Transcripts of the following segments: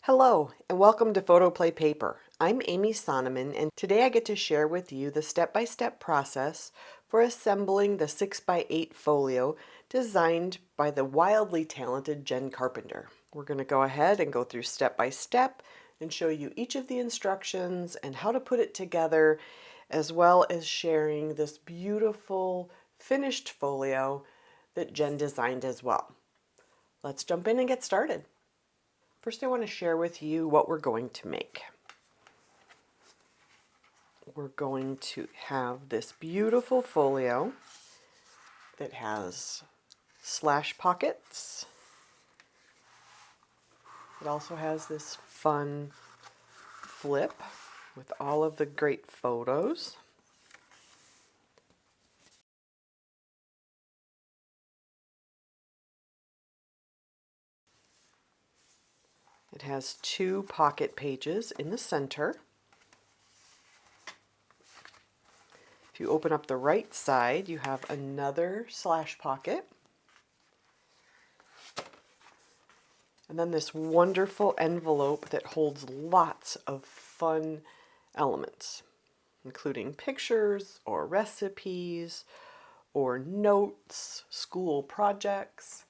Hello, and welcome to PHOTOPLAY Paper. I'm Amy Sonnemann, and today I get to share with you the step-by-step process for assembling the 6x8 folio designed by the wildly talented Jen Carpenter. We're going to go ahead and go through step by step and show you each of the instructions and how to put it together, as well as sharing this beautiful finished folio that Jen designed as well. Let's jump in and get started. First, I want to share with you what we're going to make. We're going to have this beautiful folio that has slash pockets. It also has this fun flip with all of the great photos. It has two pocket pages in the center. If you open up the right side, you have another slash pocket. And then this wonderful envelope that holds lots of fun elements, including pictures or recipes or notes, school projects.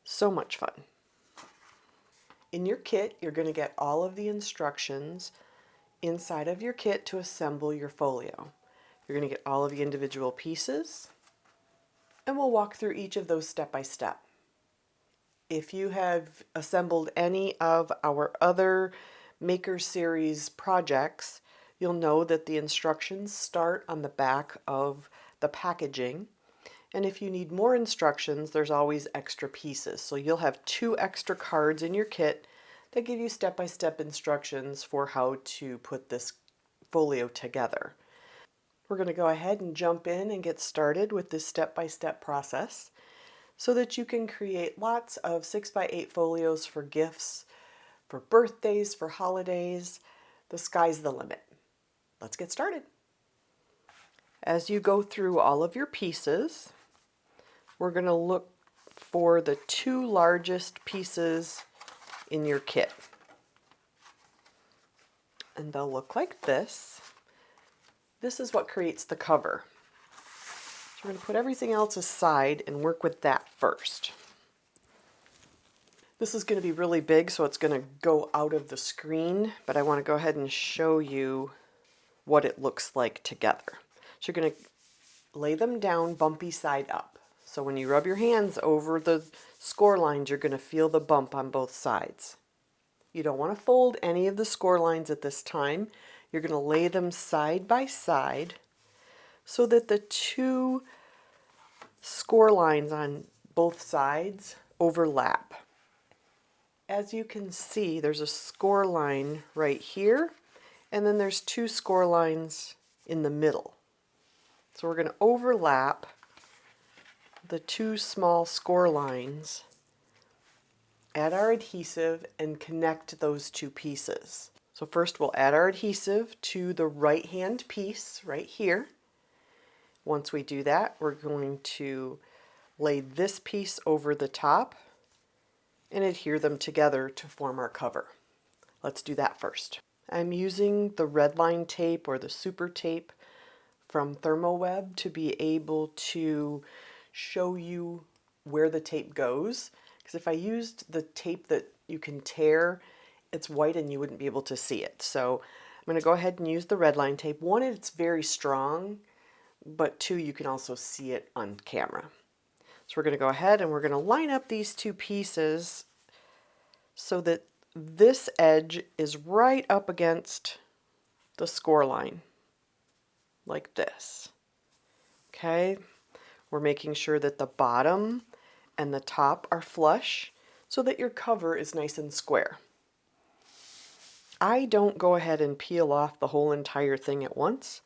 So much fun. In your kit, you're going to get all of the instructions inside of your kit to assemble your folio. You're going to get all of the individual pieces, and we'll walk through each of those step by step. If you have assembled any of our other Maker Series projects, you'll know that the instructions start on the back of the packaging. And if you need more instructions, there's always extra pieces. So you'll have 2 extra cards in your kit that give you step-by-step instructions for how to put this folio together. We're going to go ahead and jump in and get started with this step-by-step process so that you can create lots of 6x8 folios for gifts, for birthdays, for holidays. The sky's the limit. Let's get started. As you go through all of your pieces, we're going to look for the 2 largest pieces in your kit. And they'll look like this. This is what creates the cover. So we're going to put everything else aside and work with that first. This is going to be really big, so it's going to go out of the screen, but I want to go ahead and show you what it looks like together. So you're going to lay them down bumpy side up. So when you rub your hands over the score lines, you're going to feel the bump on both sides. You don't want to fold any of the score lines at this time. You're going to lay them side by side so that the 2 score lines on both sides overlap. As you can see, there's a score line right here, and then there's 2 score lines in the middle. So we're going to overlap the 2 small score lines, add our adhesive, and connect those 2 pieces. So first we'll add our adhesive to the right hand piece right here. Once we do that, we're going to lay this piece over the top and adhere them together to form our cover. Let's do that first. I'm using the red line tape or the super tape from ThermoWeb to be able to show you where the tape goes, because if I used the tape that you can tear, it's white and you wouldn't be able to see it. So I'm going to go ahead and use the red line tape. 1, it's very strong, but 2, you can also see it on camera. So we're going to go ahead and we're going to line up these 2 pieces so that this edge is right up against the score line, like this. Okay, we're making sure that the bottom and the top are flush so that your cover is nice and square. I don't go ahead and peel off the whole entire thing at once.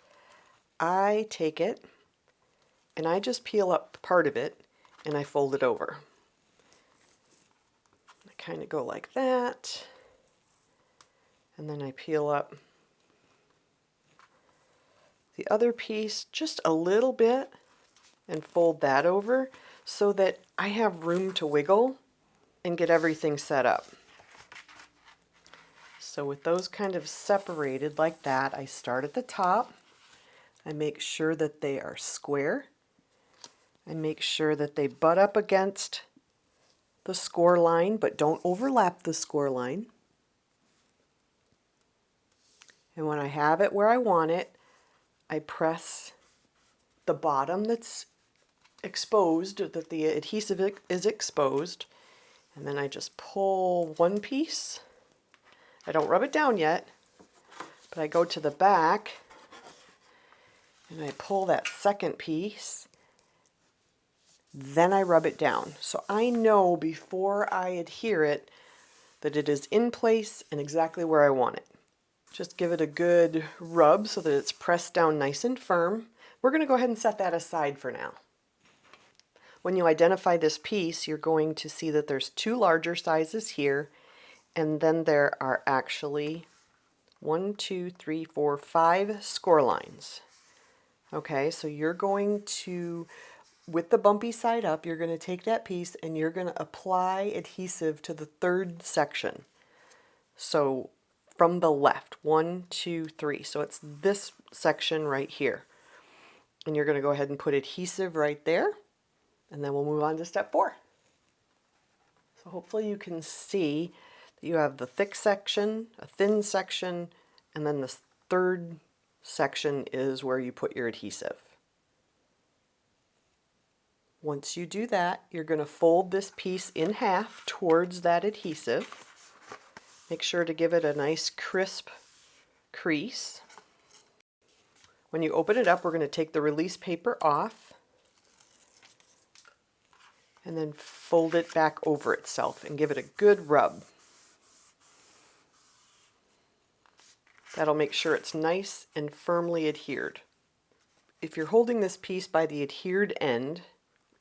I take it and I just peel up part of it and I fold it over. I kind of go like that, and then I peel up the other piece just a little bit and fold that over so that I have room to wiggle and get everything set up. So with those kind of separated like that, I start at the top. I make sure that they are square. I make sure that they butt up against the score line, but don't overlap the score line. And when I have it where I want it, I press the bottom that's exposed, that the adhesive is exposed, and then I just pull one piece. I don't rub it down yet, but I go to the back and I pull that second piece, then I rub it down. So I know before I adhere it that it is in place and exactly where I want it. Just give it a good rub so that it's pressed down nice and firm. We're going to go ahead and set that aside for now. When you identify this piece, you're going to see that there's two larger sizes here, and then there are actually 1, 2, 3, 4, 5 score lines. Okay, so you're going to, with the bumpy side up, you're going to take that piece and you're going to apply adhesive to the third section. So from the left, 1, 2, 3. So it's this section right here. And you're going to go ahead and put adhesive right there. And then we'll move on to step 4. So hopefully you can see that you have the thick section, a thin section, and then this third section is where you put your adhesive. Once you do that, you're going to fold this piece in half towards that adhesive. Make sure to give it a nice crisp crease. When you open it up, we're going to take the release paper off and then fold it back over itself and give it a good rub. That'll make sure it's nice and firmly adhered. If you're holding this piece by the adhered end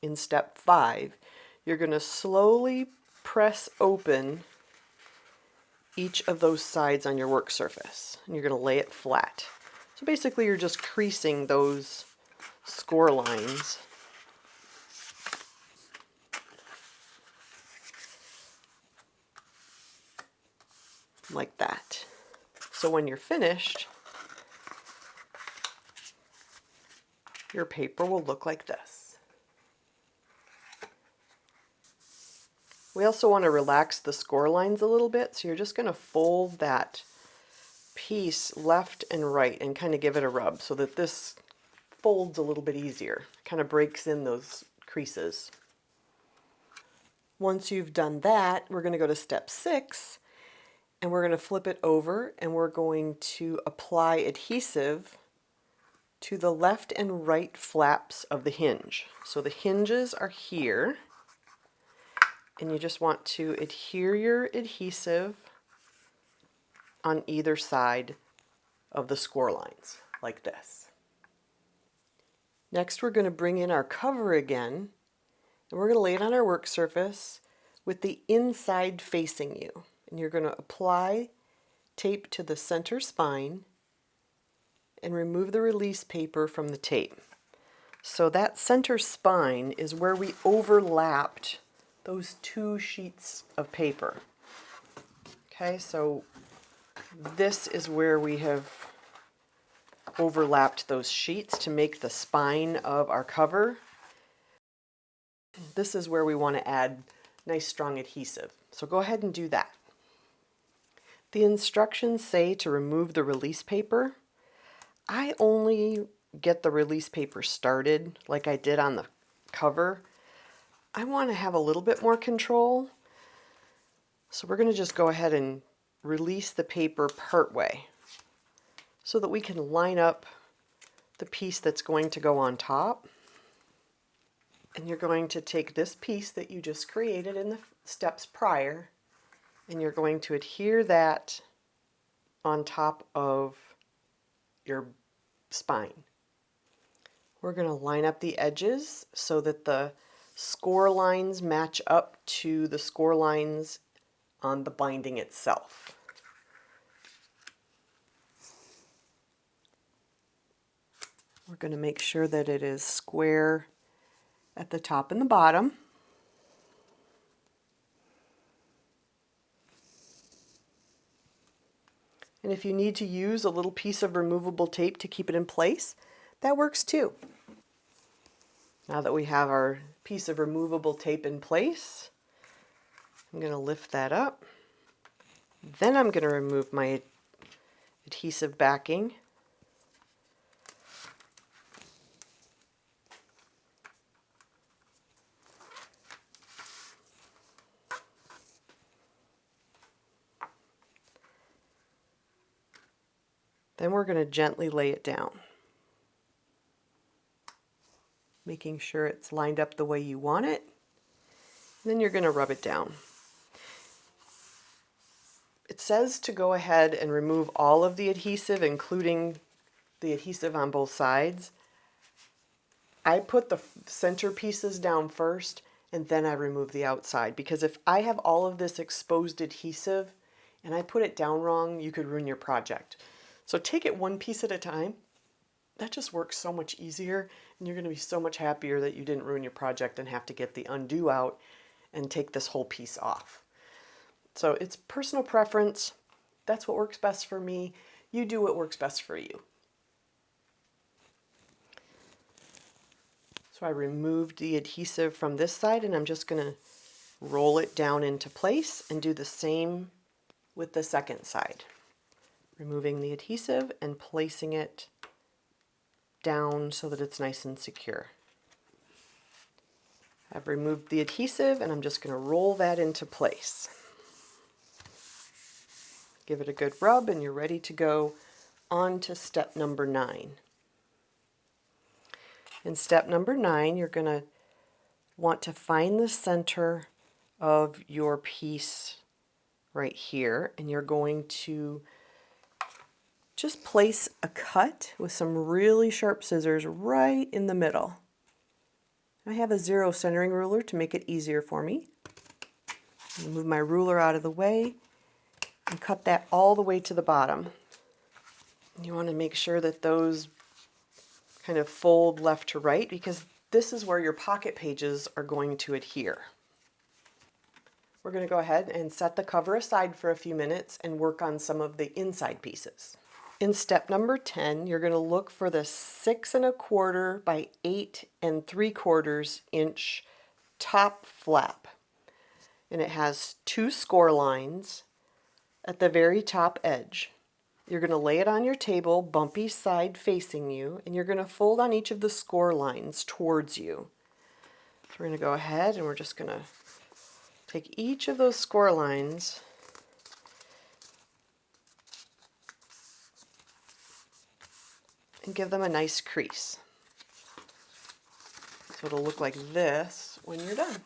in step 5, you're going to slowly press open each of those sides on your work surface, and you're going to lay it flat. So basically you're just creasing those score lines like that. So when you're finished, your paper will look like this. We also want to relax the score lines a little bit, so you're just going to fold that piece left and right and kind of give it a rub so that this folds a little bit easier, kind of breaks in those creases. Once you've done that, we're going to go to step 6, and we're going to flip it over and we're going to apply adhesive to the left and right flaps of the hinge. So the hinges are here, and you just want to adhere your adhesive on either side of the score lines, like this. Next, we're going to bring in our cover again, and we're going to lay it on our work surface with the inside facing you. And you're going to apply tape to the center spine and remove the release paper from the tape. So that center spine is where we overlapped those two sheets of paper. Okay, so this is where we have overlapped those sheets to make the spine of our cover. This is where we want to add nice strong adhesive. So go ahead and do that. The instructions say to remove the release paper. I only get the release paper started like I did on the cover. I want to have a little bit more control. So we're going to just go ahead and release the paper part way so that we can line up the piece that's going to go on top. And you're going to take this piece that you just created in the steps prior, and you're going to adhere that on top of your spine. We're going to line up the edges so that the score lines match up to the score lines on the binding itself. We're going to make sure that it is square at the top and the bottom. And if you need to use a little piece of removable tape to keep it in place, that works too. Now that we have our piece of removable tape in place, I'm going to lift that up. Then I'm going to remove my adhesive backing. Then we're going to gently lay it down, making sure it's lined up the way you want it. And then you're going to rub it down. It says to go ahead and remove all of the adhesive, including the adhesive on both sides. I put the center pieces down first and then I remove the outside, because if I have all of this exposed adhesive and I put it down wrong, you could ruin your project. So take it one piece at a time. That just works so much easier, and you're going to be so much happier that you didn't ruin your project and have to get the undo out and take this whole piece off. So it's personal preference. That's what works best for me. You do what works best for you. So I removed the adhesive from this side, and I'm just going to roll it down into place and do the same with the second side. Removing the adhesive and placing it down so that it's nice and secure. I've removed the adhesive and I'm just going to roll that into place. Give it a good rub and you're ready to go on to step number 9. In step number 9, you're going to want to find the center of your piece right here, and you're going to just place a cut with some really sharp scissors right in the middle. I have a 0 centering ruler to make it easier for me. I'll move my ruler out of the way and cut that all the way to the bottom. You want to make sure that those kind of fold left to right, because this is where your pocket pages are going to adhere. We're going to go ahead and set the cover aside for a few minutes and work on some of the inside pieces. In step number 10, you're going to look for the 6 1/4 by 8 3/4 inch top flap. And it has 2 score lines at the very top edge. You're going to lay it on your table, bumpy side facing you, and you're going to fold on each of the score lines towards you. So we're going to go ahead and we're just going to take each of those score lines and give them a nice crease. So it'll look like this when you're done.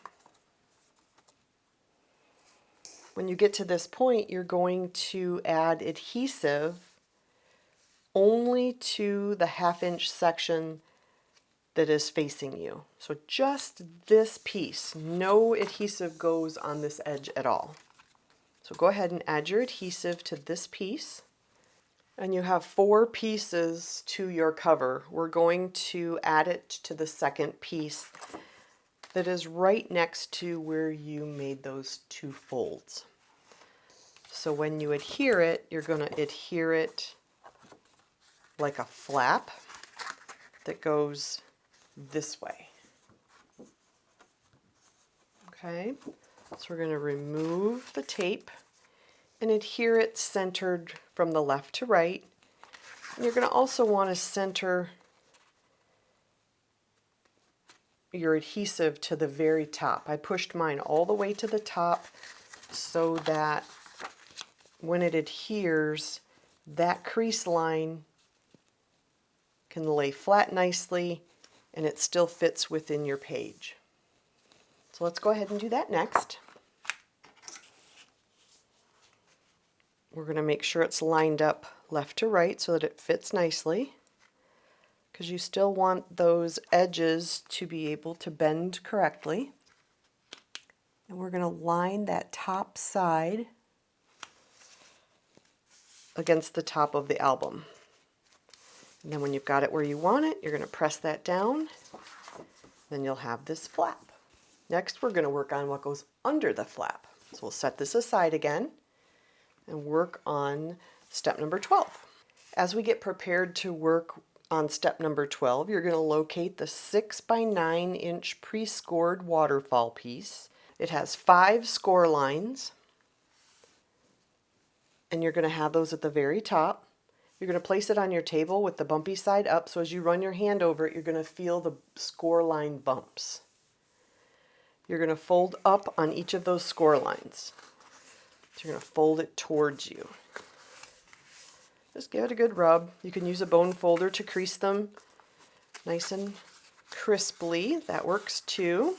When you get to this point, you're going to add adhesive only to the 1/2 inch section that is facing you. So just this piece. No adhesive goes on this edge at all. So go ahead and add your adhesive to this piece. And you have 4 pieces to your cover. We're going to add it to the second piece that is right next to where you made those 2 folds. So when you adhere it, you're going to adhere it like a flap that goes this way. Okay, so we're going to remove the tape and adhere it centered from the left to right. And you're going to also want to center your adhesive to the very top. I pushed mine all the way to the top so that when it adheres, that crease line can lay flat nicely and it still fits within your page. So let's go ahead and do that next. We're going to make sure it's lined up left to right so that it fits nicely, because you still want those edges to be able to bend correctly. And we're going to line that top side against the top of the album. And then when you've got it where you want it, you're going to press that down. Then you'll have this flap. Next, we're going to work on what goes under the flap. So we'll set this aside again and work on step number 12. As we get prepared to work on step number 12, you're going to locate the 6x9 pre-scored waterfall piece. It has 5 score lines, and you're going to have those at the very top. You're going to place it on your table with the bumpy side up, so as you run your hand over it, you're going to feel the score line bumps. You're going to fold up on each of those score lines. So you're going to fold it towards you. Just give it a good rub. You can use a bone folder to crease them nice and crisply. That works too.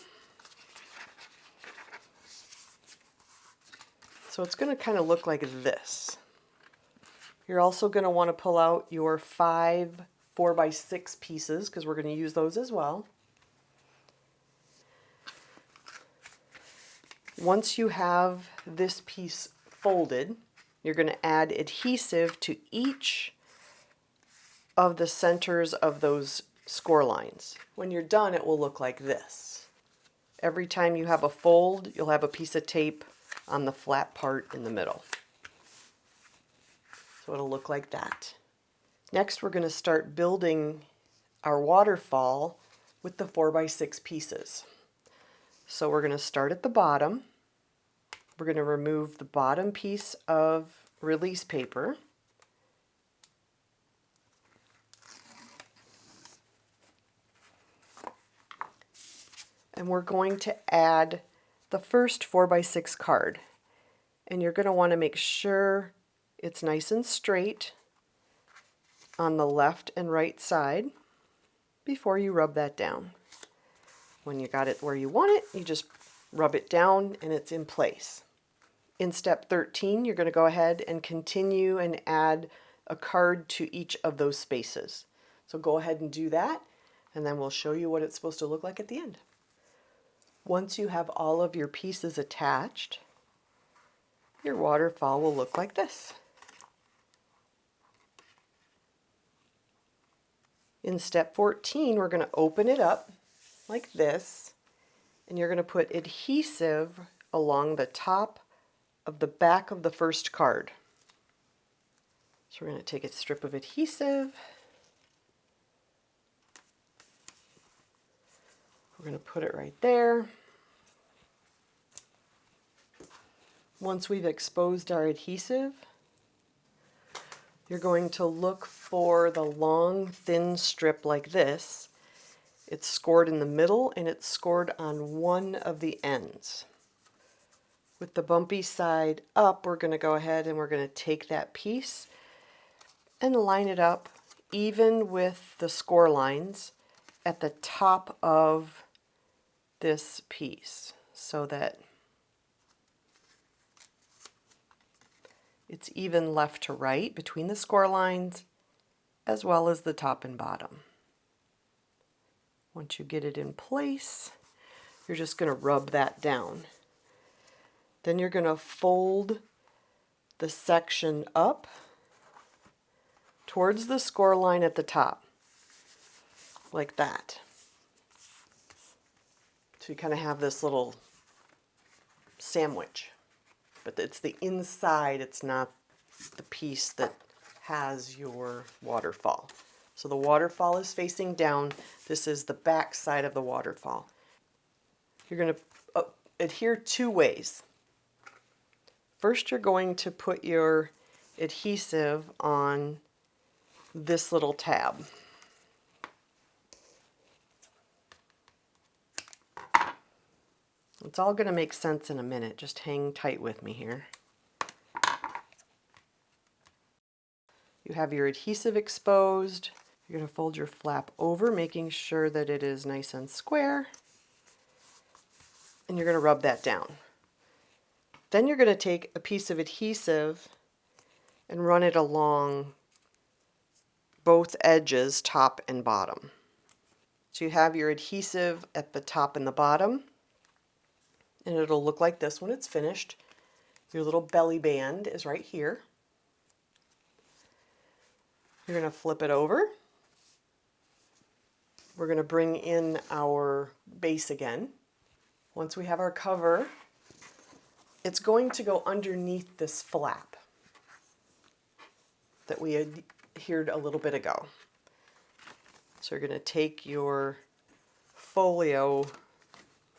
So it's going to kind of look like this. You're also going to want to pull out your 5 4x6 pieces because we're going to use those as well. Once you have this piece folded, you're going to add adhesive to each of the centers of those score lines. When you're done, it will look like this. Every time you have a fold, you'll have a piece of tape on the flat part in the middle. So it'll look like that. Next, we're going to start building our waterfall with the 4x6 pieces. So we're going to start at the bottom. We're going to remove the bottom piece of release paper. And we're going to add the first 4x6 card. And you're going to want to make sure it's nice and straight on the left and right side before you rub that down. When you got it where you want it, you just rub it down and it's in place. In step 13, you're going to go ahead and continue and add a card to each of those spaces. So go ahead and do that, and then we'll show you what it's supposed to look like at the end. Once you have all of your pieces attached, your waterfall will look like this. In step 14, we're going to open it up like this, and you're going to put adhesive along the top of the back of the first card. So we're going to take a strip of adhesive. We're going to put it right there. Once we've exposed our adhesive, you're going to look for the long, thin strip like this. It's scored in the middle and it's scored on one of the ends. With the bumpy side up, we're going to go ahead and we're going to take that piece and line it up even with the score lines at the top of this piece so that it's even left to right between the score lines as well as the top and bottom. Once you get it in place, you're just going to rub that down. Then you're going to fold the section up towards the score line at the top, like that. So you kind of have this little sandwich, but it's the inside, it's not the piece that has your waterfall. So the waterfall is facing down. This is the back side of the waterfall. You're going to adhere 2 ways. First, you're going to put your adhesive on this little tab. It's all going to make sense in a minute. Just hang tight with me here. You have your adhesive exposed. You're going to fold your flap over, making sure that it is nice and square. And you're going to rub that down. Then you're going to take a piece of adhesive and run it along both edges, top and bottom. So you have your adhesive at the top and the bottom, and it'll look like this when it's finished. Your little belly band is right here. You're going to flip it over. We're going to bring in our base again. Once we have our cover, it's going to go underneath this flap. that we adhered a little bit ago. So you're going to take your folio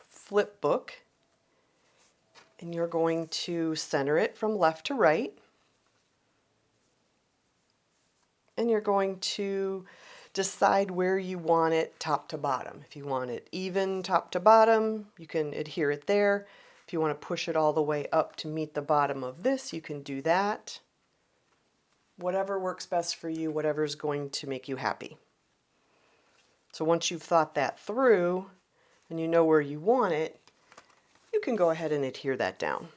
flip book and you're going to center it from left to right. And you're going to decide where you want it top to bottom. If you want it even top to bottom, you can adhere it there. If you want to push it all the way up to meet the bottom of this, you can do that. Whatever works best for you, whatever is going to make you happy. So once you've thought that through and you know where you want it, you can go ahead and adhere that down.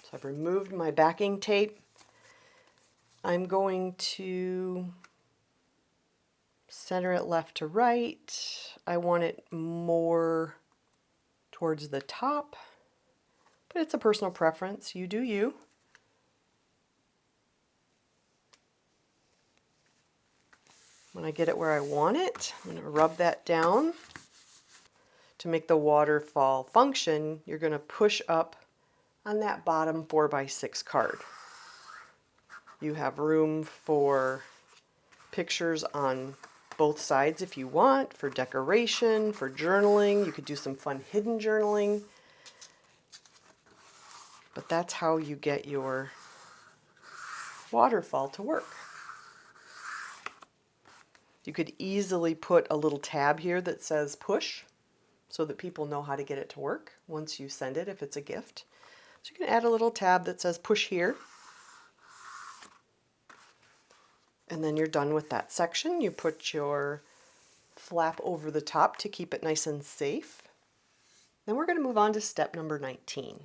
So I've removed my backing tape. I'm going to center it left to right. I want it more towards the top, but it's a personal preference. You do you. When I get it where I want it, I'm going to rub that down. To make the waterfall function, you're going to push up on that bottom 4x6 card. You have room for pictures on both sides if you want, for decoration, for journaling. You could do some fun hidden journaling. But that's how you get your waterfall to work. You could easily put a little tab here that says push so that people know how to get it to work once you send it if it's a gift. So you can add a little tab that says push here. And then you're done with that section. You put your flap over the top to keep it nice and safe. Then we're going to move on to step number 19.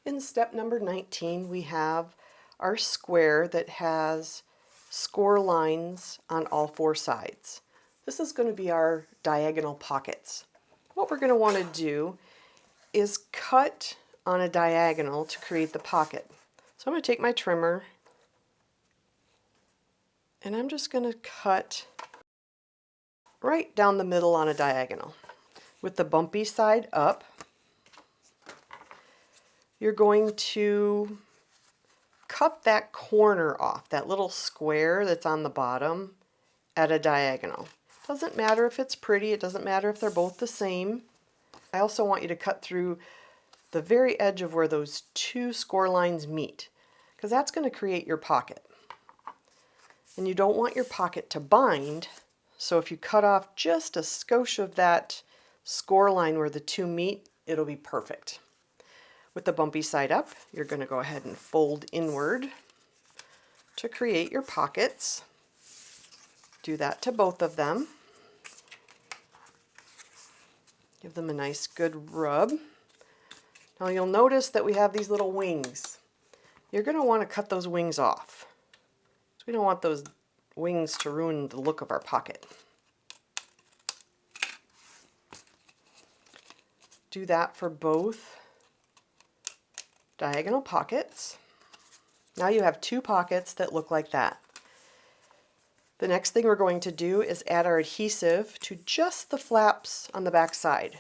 In step number 19, we have our square that has score lines on all four sides. This is going to be our diagonal pockets. What we're going to want to do is cut on a diagonal to create the pocket. So I'm going to take my trimmer and I'm just going to cut right down the middle on a diagonal. With the bumpy side up, you're going to cut that corner off, that little square that's on the bottom at a diagonal. Doesn't matter if it's pretty, it doesn't matter if they're both the same. I also want you to cut through the very edge of where those two score lines meet, because that's going to create your pocket. And you don't want your pocket to bind, so if you cut off just a skosh of that score line where the two meet, it'll be perfect. With the bumpy side up, you're going to go ahead and fold inward to create your pockets. Do that to both of them. Give them a nice good rub. Now you'll notice that we have these little wings. You're going to want to cut those wings off. So we don't want those wings to ruin the look of our pocket. Do that for both diagonal pockets. Now you have two pockets that look like that. The next thing we're going to do is add our adhesive to just the flaps on the back side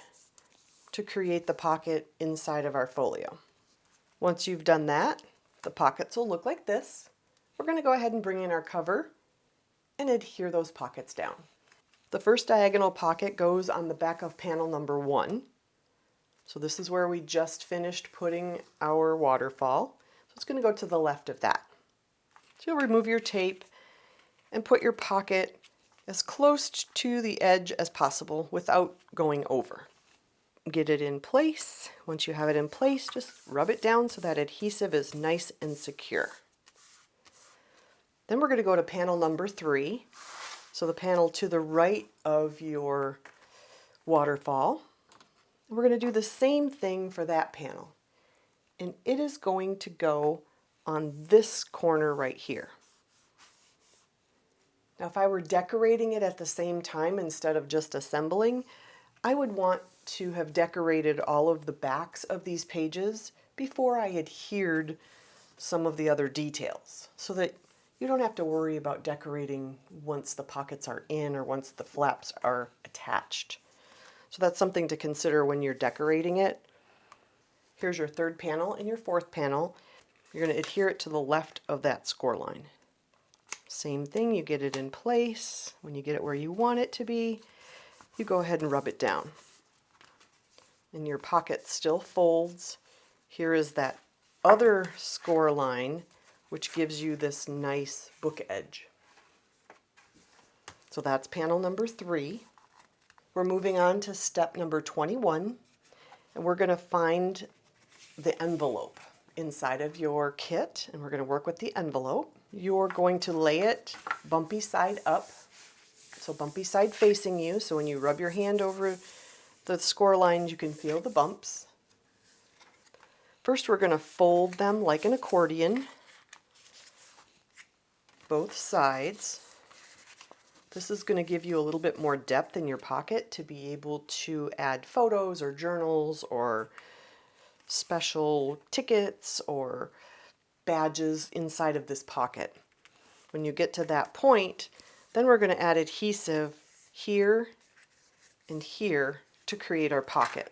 to create the pocket inside of our folio. Once you've done that, the pockets will look like this. We're going to go ahead and bring in our cover and adhere those pockets down. The first diagonal pocket goes on the back of panel number 1. So this is where we just finished putting our waterfall. So it's going to go to the left of that. So you'll remove your tape and put your pocket as close to the edge as possible without going over. Get it in place. Once you have it in place, just rub it down so that adhesive is nice and secure. Then we're going to go to panel number 3. So the panel to the right of your waterfall. We're going to do the same thing for that panel, and it is going to go on this corner right here. Now if I were decorating it at the same time instead of just assembling, I would want to have decorated all of the backs of these pages before I adhered some of the other details, so that you don't have to worry about decorating once the pockets are in or once the flaps are attached. So that's something to consider when you're decorating it. Here's your third panel and your fourth panel. You're going to adhere it to the left of that score line. Same thing, you get it in place. When you get it where you want it to be, you go ahead and rub it down. And your pocket still folds. Here is that other score line, which gives you this nice book edge. So that's panel number 3. We're moving on to step number 21, and we're going to find the envelope inside of your kit, and we're going to work with the envelope. You're going to lay it bumpy side up, so bumpy side facing you, so when you rub your hand over the score lines, you can feel the bumps. First, we're going to fold them like an accordion, both sides. This is going to give you a little bit more depth in your pocket to be able to add photos or journals or special tickets or badges inside of this pocket. When you get to that point, then we're going to add adhesive here and here to create our pocket.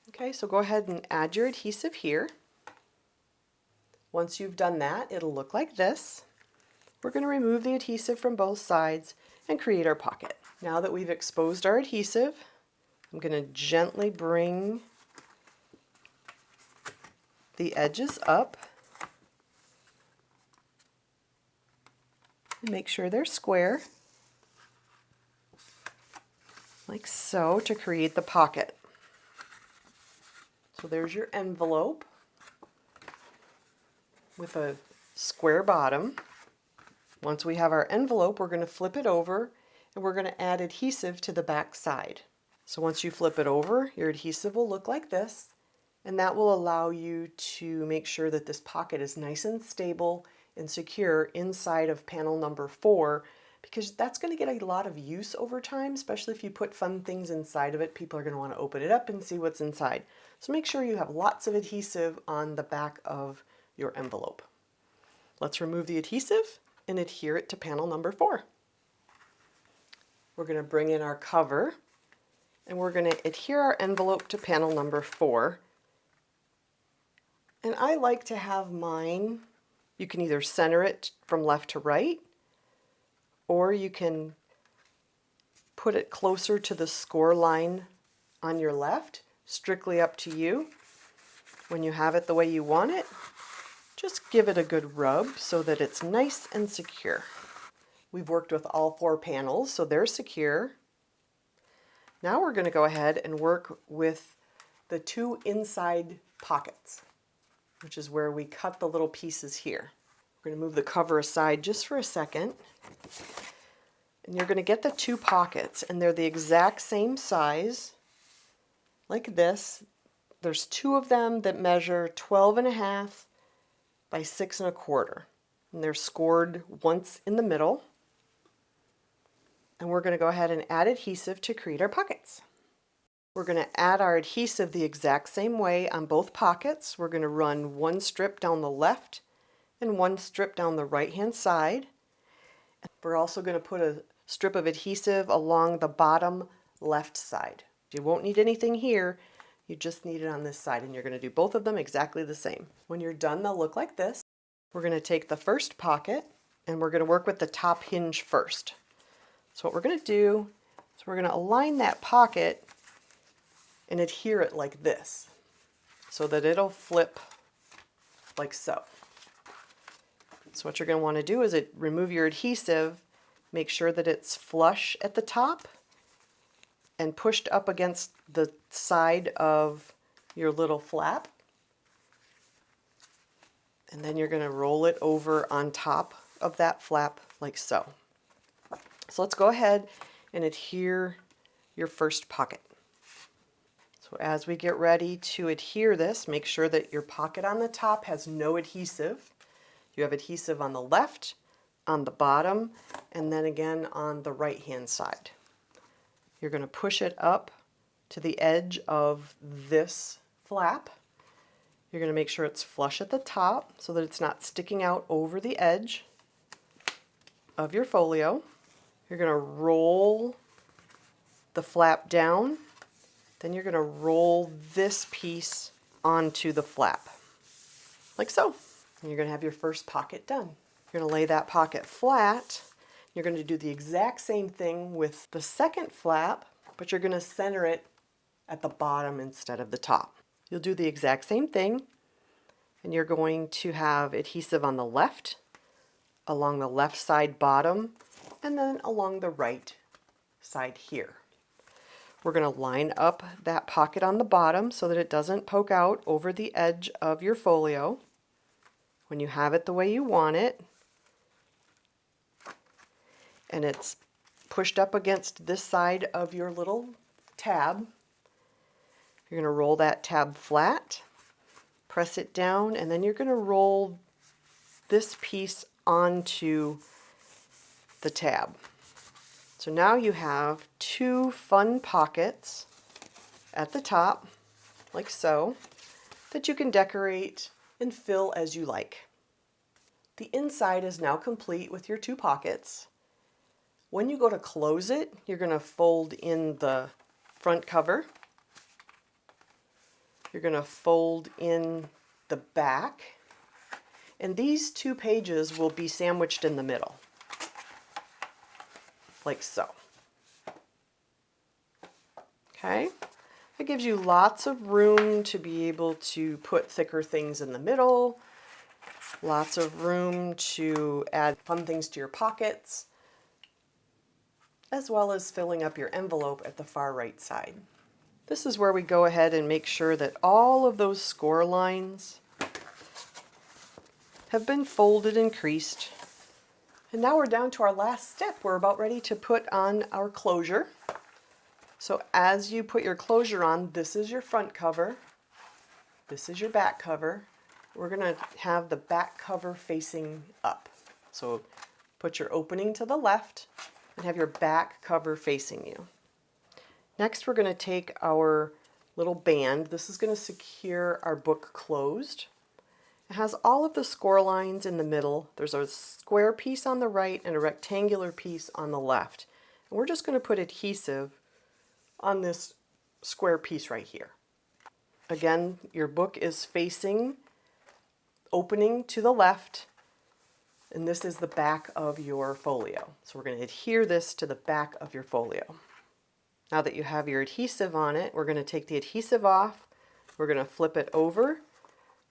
Okay, so go ahead and add your adhesive here. Once you've done that, it'll look like this. We're going to remove the adhesive from both sides and create our pocket. Now that we've exposed our adhesive, I'm going to gently bring the edges up and make sure they're square, like so, to create the pocket. So there's your envelope with a square bottom. Once we have our envelope, we're going to flip it over and we're going to add adhesive to the back side. So once you flip it over, your adhesive will look like this, and that will allow you to make sure that this pocket is nice and stable and secure inside of panel number 4, because that's going to get a lot of use over time, especially if you put fun things inside of it. People are going to want to open it up and see what's inside. So make sure you have lots of adhesive on the back of your envelope. Let's remove the adhesive and adhere it to panel number 4. We're going to bring in our cover and we're going to adhere our envelope to panel number 4. And I like to have mine, you can either center it from left to right, or you can put it closer to the score line on your left, strictly up to you. When you have it the way you want it, just give it a good rub so that it's nice and secure. We've worked with all 4 panels, so they're secure. Now we're going to go ahead and work with the 2 inside pockets, which is where we cut the little pieces here. We're going to move the cover aside just for a second. And you're going to get the 2 pockets, and they're the exact same size, like this. There's 2 of them that measure 12.5 by 6 1/4, and they're scored once in the middle. And we're going to go ahead and add adhesive to create our pockets. We're going to add our adhesive the exact same way on both pockets. We're going to run 1 strip down the left and 1 strip down the right hand side. We're also going to put a strip of adhesive along the bottom left side. You won't need anything here, you just need it on this side, and you're going to do both of them exactly the same. When you're done, they'll look like this. We're going to take the first pocket and we're going to work with the top hinge first. So what we're going to do is we're going to align that pocket and adhere it like this so that it'll flip like so. So what you're going to want to do is remove your adhesive, make sure that it's flush at the top and pushed up against the side of your little flap. And then you're going to roll it over on top of that flap like so. So let's go ahead and adhere your first pocket. So as we get ready to adhere this, make sure that your pocket on the top has no adhesive. You have adhesive on the left, on the bottom, and then again on the right hand side. You're going to push it up to the edge of this flap. You're going to make sure it's flush at the top so that it's not sticking out over the edge of your folio. You're going to roll the flap down. Then you're going to roll this piece onto the flap, like so. And you're going to have your first pocket done. You're going to lay that pocket flat. You're going to do the exact same thing with the second flap, but you're going to center it at the bottom instead of the top. You'll do the exact same thing, and you're going to have adhesive on the left, along the left side bottom, and then along the right side here. We're going to line up that pocket on the bottom so that it doesn't poke out over the edge of your folio. When you have it the way you want it, and it's pushed up against this side of your little tab, you're going to roll that tab flat, press it down, and then you're going to roll this piece onto the tab. So now you have two fun pockets at the top, like so, that you can decorate and fill as you like. The inside is now complete with your two pockets. When you go to close it, you're going to fold in the front cover. You're going to fold in the back. And these two pages will be sandwiched in the middle, like so. Okay? It gives you lots of room to be able to put thicker things in the middle, lots of room to add fun things to your pockets, as well as filling up your envelope at the far right side. This is where we go ahead and make sure that all of those score lines have been folded and creased. And now we're down to our last step. We're about ready to put on our closure. So as you put your closure on, this is your front cover, this is your back cover. We're going to have the back cover facing up. So put your opening to the left and have your back cover facing you. Next, we're going to take our little band. This is going to secure our book closed. It has all of the score lines in the middle. There's a square piece on the right and a rectangular piece on the left. And we're just going to put adhesive on this square piece right here. Again, your book is facing opening to the left, and this is the back of your folio. So we're going to adhere this to the back of your folio. Now that you have your adhesive on it, we're going to take the adhesive off, we're going to flip it over,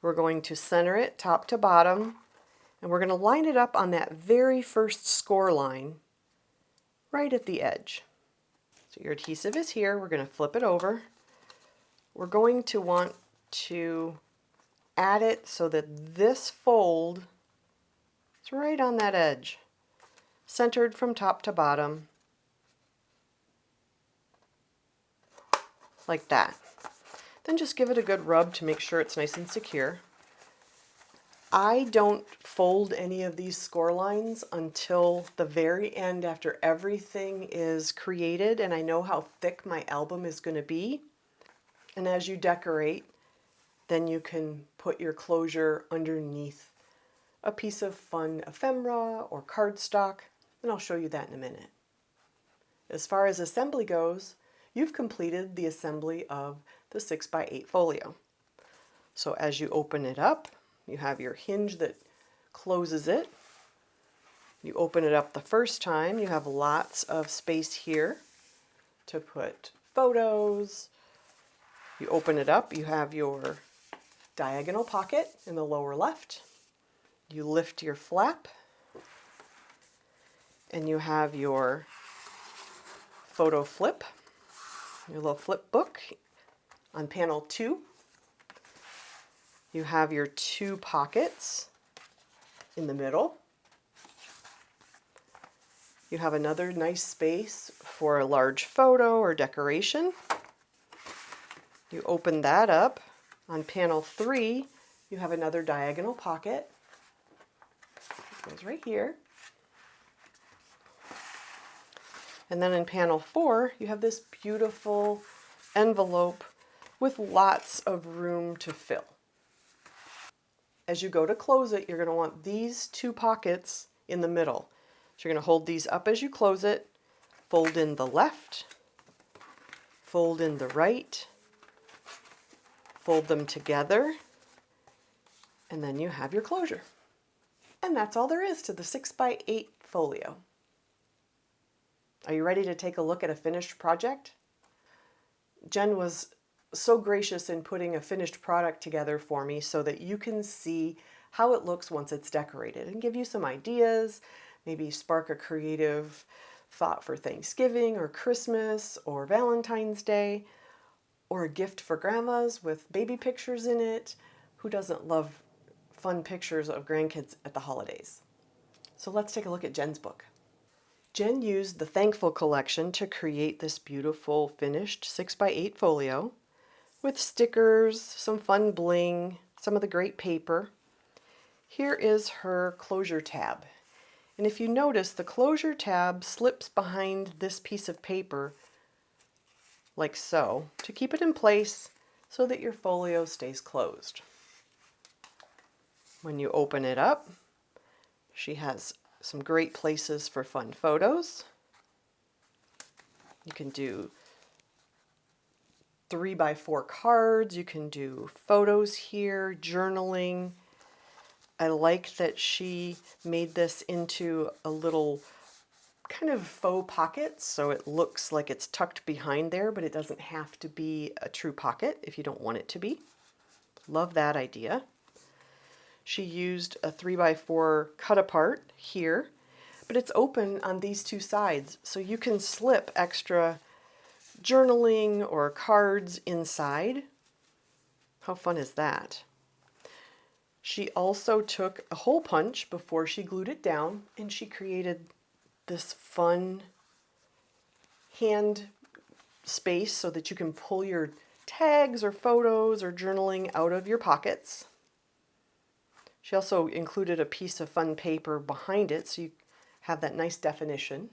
we're going to center it top to bottom, and we're going to line it up on that very first score line right at the edge. So your adhesive is here, we're going to flip it over. We're going to want to add it so that this fold is right on that edge, centered from top to bottom, like that. Then just give it a good rub to make sure it's nice and secure. I don't fold any of these score lines until the very end after everything is created and I know how thick my album is going to be. And as you decorate, then you can put your closure underneath a piece of fun ephemera or cardstock, and I'll show you that in a minute. As far as assembly goes, you've completed the assembly of the 6x8 folio. So as you open it up, you have your hinge that closes it. You open it up the first time, you have lots of space here to put photos. You open it up, you have your diagonal pocket in the lower left. You lift your flap, and you have your photo flip, your little flip book on panel 2. You have your two pockets in the middle. You have another nice space for a large photo or decoration. You open that up. On panel 3, you have another diagonal pocket. It goes right here. And then in panel 4, you have this beautiful envelope with lots of room to fill. As you go to close it, you're going to want these two pockets in the middle. So you're going to hold these up as you close it, fold in the left, fold in the right, fold them together, and then you have your closure. And that's all there is to the 6x8 folio. Are you ready to take a look at a finished project? Jen was so gracious in putting a finished product together for me so that you can see how it looks once it's decorated and give you some ideas, maybe spark a creative thought for Thanksgiving or Christmas or Valentine's Day, or a gift for grandmas with baby pictures in it. Who doesn't love fun pictures of grandkids at the holidays? So let's take a look at Jen's book. Jen used the Thankful collection to create this beautiful finished 6x8 folio with stickers, some fun bling, some of the great paper. Here is her closure tab. And if you notice, the closure tab slips behind this piece of paper like so to keep it in place so that your folio stays closed. When you open it up, she has some great places for fun photos. You can do 3x4 cards, you can do photos here, journaling. I like that she made this into a little kind of faux pocket, so it looks like it's tucked behind there, but it doesn't have to be a true pocket if you don't want it to be. Love that idea. She used a 3x4 cut apart here, but it's open on these two sides, so you can slip extra journaling or cards inside. How fun is that? She also took a hole punch before she glued it down, and she created this fun hand space so that you can pull your tags or photos or journaling out of your pockets. She also included a piece of fun paper behind it so you have that nice definition.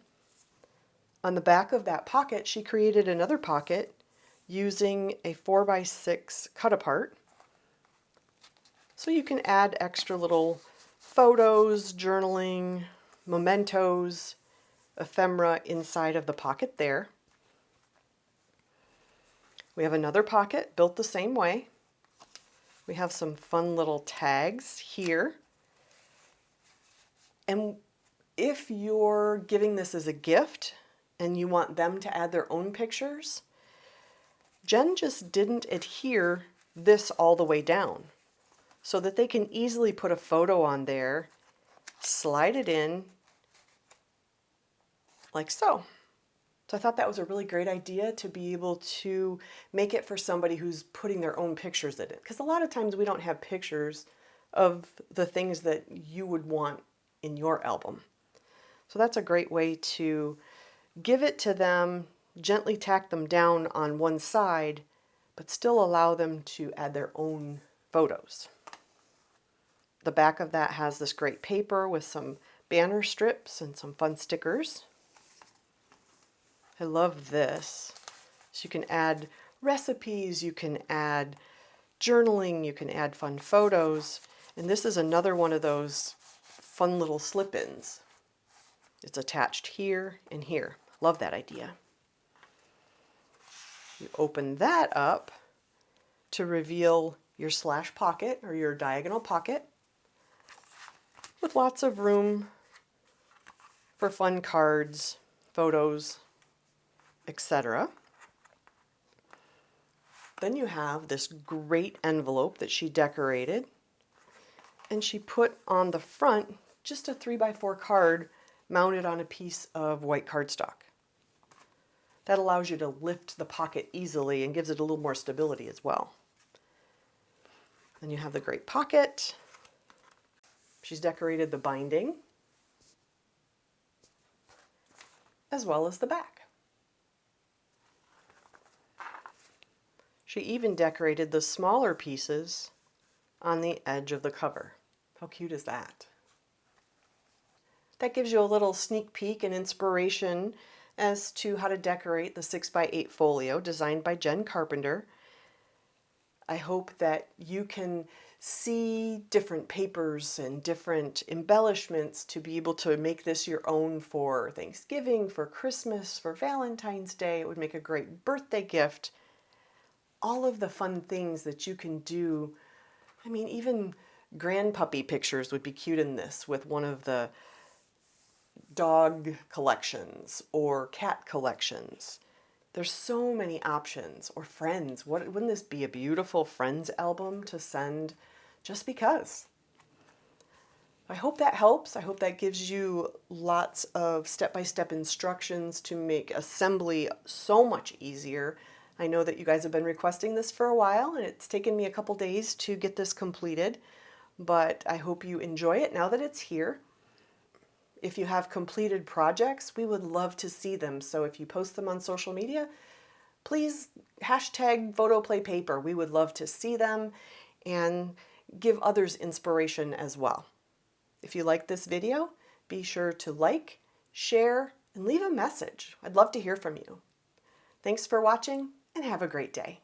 On the back of that pocket, she created another pocket using a 4x6 cut apart. So you can add extra little photos, journaling, mementos, ephemera inside of the pocket there. We have another pocket built the same way. We have some fun little tags here. And if you're giving this as a gift and you want them to add their own pictures, Jen just didn't adhere this all the way down so that they can easily put a photo on there, slide it in like so. So I thought that was a really great idea to be able to make it for somebody who's putting their own pictures in it. Because a lot of times we don't have pictures of the things that you would want in your album. So that's a great way to give it to them, gently tack them down on one side, but still allow them to add their own photos. The back of that has this great paper with some banner strips and some fun stickers. I love this. So you can add recipes, you can add journaling, you can add fun photos, and this is another one of those fun little slip-ins. It's attached here and here. Love that idea. You open that up to reveal your slash pocket or your diagonal pocket with lots of room for fun cards, photos, etc. Then you have this great envelope that she decorated, and she put on the front just a 3x4 card mounted on a piece of white cardstock. That allows you to lift the pocket easily and gives it a little more stability as well. Then you have the great pocket. She's decorated the binding as well as the back. She even decorated the smaller pieces on the edge of the cover. How cute is that? That gives you a little sneak peek and inspiration as to how to decorate the 6x8 folio designed by Jen Carpenter. I hope that you can see different papers and different embellishments to be able to make this your own for Thanksgiving, for Christmas, for Valentine's Day. It would make a great birthday gift. All of the fun things that you can do. I mean, even grandpuppy pictures would be cute in this with one of the dog collections or cat collections. There's so many options. Or friends. Wouldn't this be a beautiful friends album to send just because? I hope that helps. I hope that gives you lots of step-by-step instructions to make assembly so much easier. I know that you guys have been requesting this for a while, and it's taken me a couple days to get this completed, but I hope you enjoy it now that it's here. If you have completed projects, we would love to see them. So if you post them on social media, please hashtag PHOTOPLay PAPER. We would love to see them and give others inspiration as well. If you like this video, be sure to like, share, and leave a message. I'd love to hear from you. Thanks for watching, and have a great day.